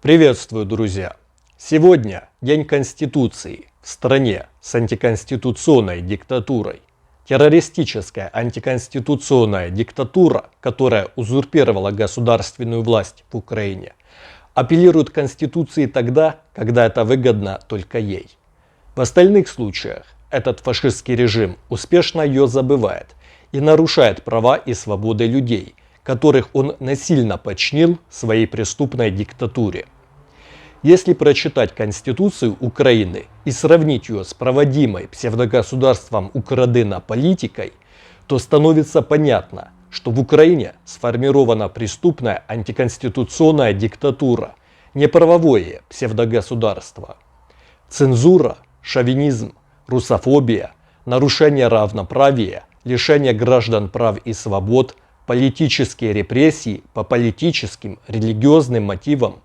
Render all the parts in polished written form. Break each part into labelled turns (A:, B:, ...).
A: Приветствую, друзья! Сегодня День Конституции в стране с антиконституционной диктатурой. Террористическая антиконституционная диктатура, которая узурпировала государственную власть в Украине, апеллирует к Конституции тогда, когда это выгодно только ей. В остальных случаях этот фашистский режим успешно ее забывает и нарушает права и свободы людей, которых он насильно подчинил своей преступной диктатуре. Если прочитать Конституцию Украины и сравнить ее с проводимой псевдогосударством Украдына политикой, то становится понятно, что в Украине сформирована преступная антиконституционная диктатура, не правовое псевдогосударство. Цензура, шовинизм, русофобия, нарушение равноправия, лишение граждан прав и свобод, политические репрессии по политическим, религиозным мотивам,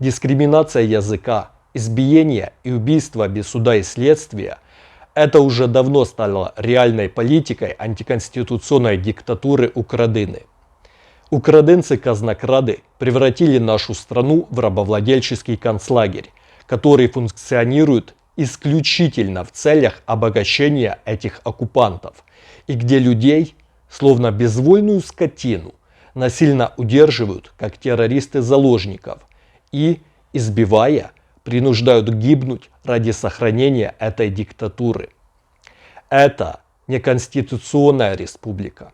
A: дискриминация языка, избиение и убийство без суда и следствия – это уже давно стало реальной политикой антиконституционной диктатуры Украдыны. Украдынцы-казнокрады превратили нашу страну в рабовладельческий концлагерь, который функционирует исключительно в целях обогащения этих оккупантов, и где людей, словно безвольную скотину, насильно удерживают как террористы-заложников и, избивая, принуждают гибнуть ради сохранения этой диктатуры. Это не конституционная республика.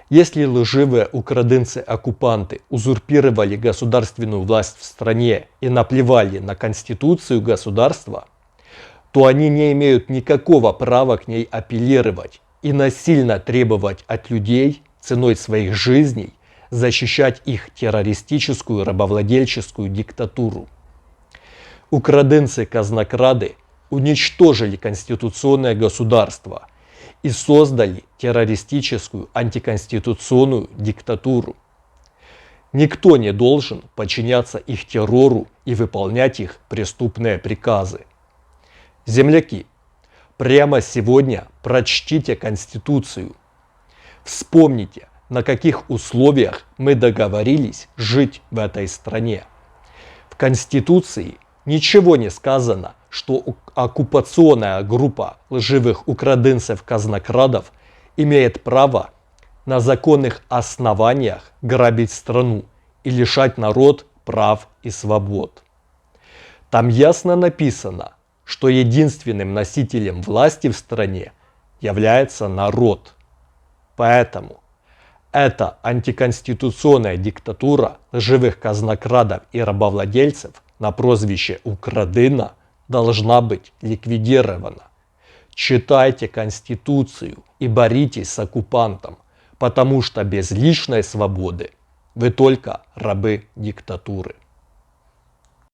A: Если лживые украдынцы-оккупанты узурпировали государственную власть в стране и наплевали на конституцию государства, то они не имеют никакого права к ней апеллировать и насильно требовать от людей ценой своих жизней защищать их террористическую рабовладельческую диктатуру. Украдынцы-казнокрады уничтожили конституционное государство и создали террористическую антиконституционную диктатуру. Никто не должен подчиняться их террору и выполнять их преступные приказы. Земляки, прямо сегодня прочтите Конституцию. Вспомните, на каких условиях мы договорились жить в этой стране. В Конституции ничего не сказано, что оккупационная группа лживых украдынцев-казнокрадов имеет право на законных основаниях грабить страну и лишать народ прав и свобод. Там ясно написано, что единственным носителем власти в стране является народ. Поэтому эта антиконституционная диктатура лживых казнокрадов и рабовладельцев на прозвище Украдына должна быть ликвидирована. Читайте Конституцию и боритесь с оккупантом, потому что без личной свободы вы только рабы диктатуры.